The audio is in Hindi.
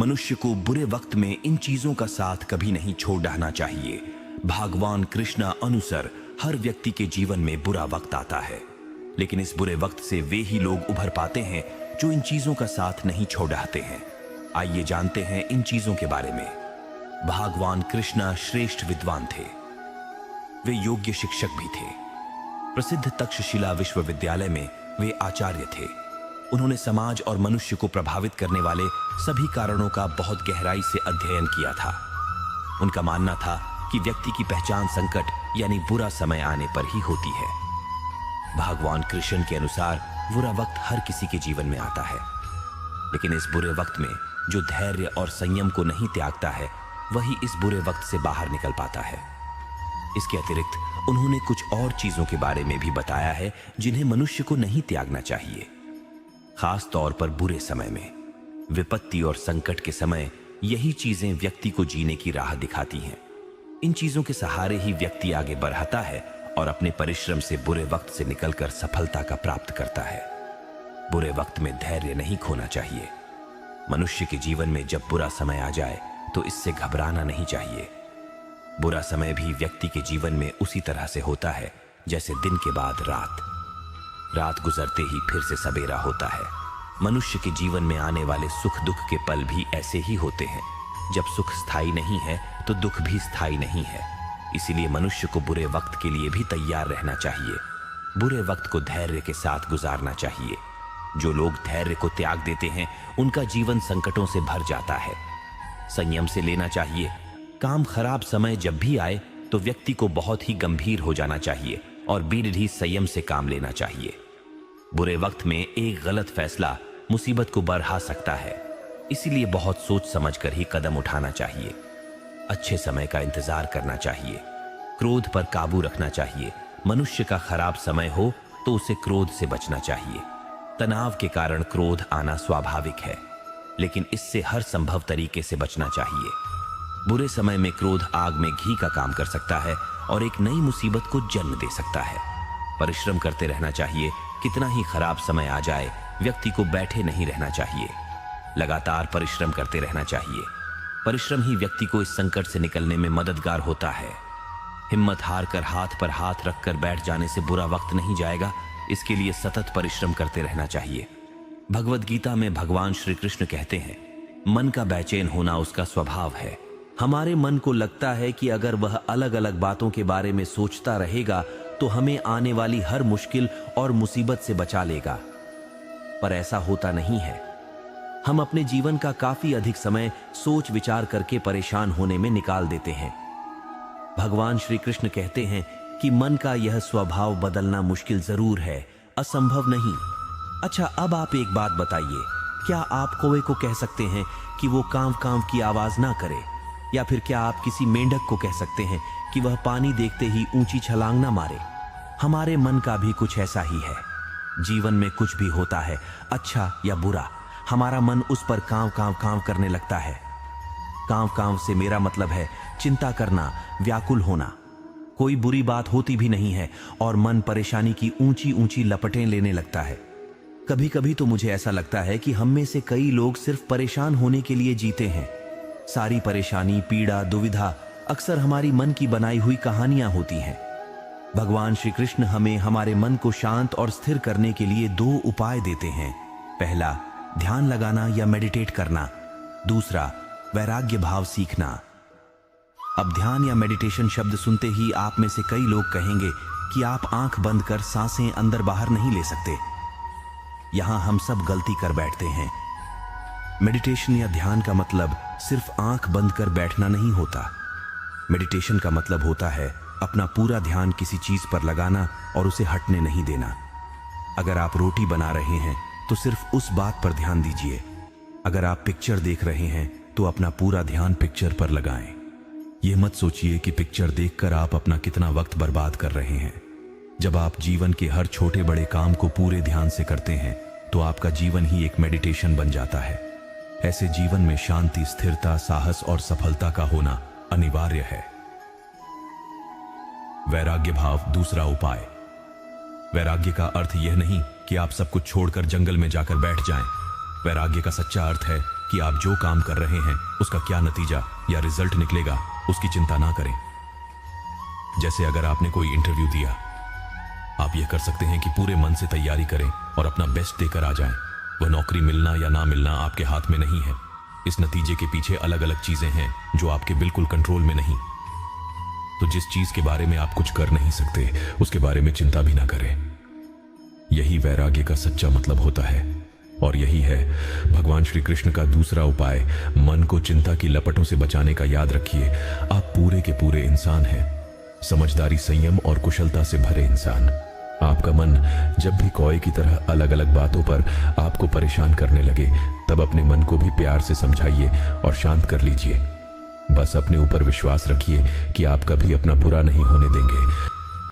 मनुष्य को बुरे वक्त में इन चीजों का साथ कभी नहीं छोड़ डालना चाहिए। भगवान कृष्ण अनुसार हर व्यक्ति के जीवन में बुरा वक्त आता है, लेकिन इस बुरे वक्त से वे ही लोग उभर पाते हैं जो इन चीजों का साथ नहीं छोड़ डालते हैं। आइए जानते हैं इन चीजों के बारे में। भगवान कृष्ण श्रेष्ठ विद्वान थे। वे योग्य शिक्षक भी थे। प्रसिद्ध तक्षशिला विश्वविद्यालय में वे आचार्य थे। उन्होंने समाज और मनुष्य को प्रभावित करने वाले सभी कारणों का बहुत गहराई से अध्ययन किया था। उनका मानना था कि व्यक्ति की पहचान संकट यानी बुरा समय आने पर ही होती है। भगवान कृष्ण के अनुसार बुरा वक्त हर किसी के जीवन में आता है, लेकिन इस बुरे वक्त में जो धैर्य और संयम को नहीं त्यागता है वही इस बुरे वक्त से बाहर निकल पाता है। इसके अतिरिक्त उन्होंने कुछ और चीजों के बारे में भी बताया है जिन्हें मनुष्य को नहीं त्यागना चाहिए। खास तौर पर बुरे समय में, विपत्ति और संकट के समय यही चीजें व्यक्ति को जीने की राह दिखाती हैं। इन चीजों के सहारे ही व्यक्ति आगे बढ़ता है और अपने परिश्रम से बुरे वक्त से निकलकर सफलता का प्राप्त करता है। बुरे वक्त में धैर्य नहीं खोना चाहिए। मनुष्य के जीवन में जब बुरा समय आ जाए तो इससे घबराना नहीं चाहिए। बुरा समय भी व्यक्ति के जीवन में उसी तरह से होता है जैसे दिन के बाद रात। रात गुजरते ही फिर से सवेरा होता है। मनुष्य के जीवन में आने वाले सुख दुख के पल भी ऐसे ही होते हैं। जब सुख स्थायी नहीं है तो दुख भी स्थायी नहीं है। इसीलिए मनुष्य को बुरे वक्त के लिए भी तैयार रहना चाहिए। बुरे वक्त को धैर्य के साथ गुजारना चाहिए। जो लोग धैर्य को त्याग देते हैं उनका जीवन संकटों से भर जाता है। संयम से लेना चाहिए। काम खराब समय जब भी आए तो व्यक्ति को बहुत ही गंभीर हो जाना चाहिए और बेधि संयम से काम लेना चाहिए। बुरे वक्त में एक गलत फैसला मुसीबत को बढ़ा सकता है, इसीलिए बहुत सोच समझकर ही कदम उठाना चाहिए। अच्छे समय का इंतजार करना चाहिए। क्रोध पर काबू रखना चाहिए। मनुष्य का खराब समय हो तो उसे क्रोध से बचना चाहिए। तनाव के कारण क्रोध आना स्वाभाविक है, लेकिन इससे हर संभव तरीके से बचना चाहिए। बुरे समय में क्रोध आग में घी का काम कर सकता है और एक नई मुसीबत को जन्म दे सकता है। परिश्रम करते रहना चाहिए। कितना ही खराब समय आ जाए व्यक्ति को बैठे नहीं रहना चाहिए। लगातार परिश्रम करते रहना चाहिए। परिश्रम ही व्यक्ति को इस संकट से निकलने में मददगार होता है। हिम्मत हार कर हाथ पर हाथ रखकर बैठ जाने से बुरा वक्त नहीं जाएगा। इसके लिए सतत परिश्रम करते रहना चाहिए। भगवद गीता में भगवान श्री कृष्ण कहते हैं, मन का बेचैन होना उसका स्वभाव है। हमारे मन को लगता है कि अगर वह अलग अलग बातों के बारे में सोचता रहेगा तो हमें आने वाली हर मुश्किल और मुसीबत से बचा लेगा, पर ऐसा होता नहीं है। हम अपने जीवन का काफी अधिक समय सोच विचार करके परेशान होने में निकाल देते हैं। भगवान श्री कृष्ण कहते हैं कि मन का यह स्वभाव बदलना मुश्किल जरूर है, असंभव नहीं। अच्छा, अब आप एक बात बताइए, क्या आप कौवे को कह सकते हैं कि वो कांव कांव की आवाज ना करे? या फिर क्या आप किसी मेंढक को कह सकते हैं कि वह पानी देखते ही ऊंची छलांग ना मारे? हमारे मन का भी कुछ ऐसा ही है। जीवन में कुछ भी होता है, अच्छा या बुरा, हमारा मन उस पर कांव कांव कांव करने लगता है। कांव कांव से मेरा मतलब है चिंता करना, व्याकुल होना। कोई बुरी बात होती भी नहीं है और मन परेशानी की ऊंची ऊंची लपटें लेने लगता है। कभी कभी तो मुझे ऐसा लगता है कि हम में से कई लोग सिर्फ परेशान होने के लिए जीते हैं। सारी परेशानी, पीड़ा, दुविधा अक्सर हमारी मन की बनाई हुई कहानियां होती हैं। भगवान श्री कृष्ण हमें हमारे मन को शांत और स्थिर करने के लिए दो उपाय देते हैं। पहला, ध्यान लगाना या मेडिटेट करना। दूसरा, वैराग्य भाव सीखना। अब ध्यान या मेडिटेशन शब्द सुनते ही आप में से कई लोग कहेंगे कि आप आंख बंद कर सांसें अंदर बाहर नहीं ले सकते। यहां हम सब गलती कर बैठते हैं। मेडिटेशन या ध्यान का मतलब सिर्फ आंख बंद कर बैठना नहीं होता। मेडिटेशन का मतलब होता है अपना पूरा ध्यान किसी चीज पर लगाना और उसे हटने नहीं देना। अगर आप रोटी बना रहे हैं तो सिर्फ उस बात पर ध्यान दीजिए। अगर आप पिक्चर देख रहे हैं तो अपना पूरा ध्यान पिक्चर पर लगाएं। यह मत सोचिए कि पिक्चर देखकर आप अपना कितना वक्त बर्बाद कर रहे हैं। जब आप जीवन के हर छोटे बड़े काम को पूरे ध्यान से करते हैं तो आपका जीवन ही एक मेडिटेशन बन जाता है। ऐसे जीवन में शांति, स्थिरता, साहस और सफलता का होना अनिवार्य है। वैराग्य भाव, दूसरा उपाय। वैराग्य का अर्थ यह नहीं कि आप सब कुछ छोड़कर जंगल में जाकर बैठ जाएं। वैराग्य का सच्चा अर्थ है कि आप जो काम कर रहे हैं उसका क्या नतीजा या रिजल्ट निकलेगा उसकी चिंता ना करें। जैसे अगर आपने कोई इंटरव्यू दिया, आप यह कर सकते हैं कि पूरे मन से तैयारी करें और अपना बेस्ट देकर आ जाएं। वह नौकरी मिलना या ना मिलना आपके हाथ में नहीं है। इस नतीजे के पीछे अलग अलग चीजें हैं जो आपके बिल्कुल कंट्रोल में नहीं। तो जिस चीज के बारे में आप कुछ कर नहीं सकते उसके बारे में चिंता भी ना करें। यही वैराग्य का सच्चा मतलब होता है। और यही है भगवान श्री कृष्ण का दूसरा उपाय, मन को चिंता की लपटों से बचाने का। याद रखिए, आप पूरे के पूरे इंसान हैं, समझदारी, संयम और कुशलता से भरे इंसान। आपका मन जब भी कौए की तरह अलग अलग बातों पर आपको परेशान करने लगे, तब अपने मन को भी प्यार से समझाइए और शांत कर लीजिए। बस अपने ऊपर विश्वास रखिए कि आप कभी अपना बुरा नहीं होने देंगे।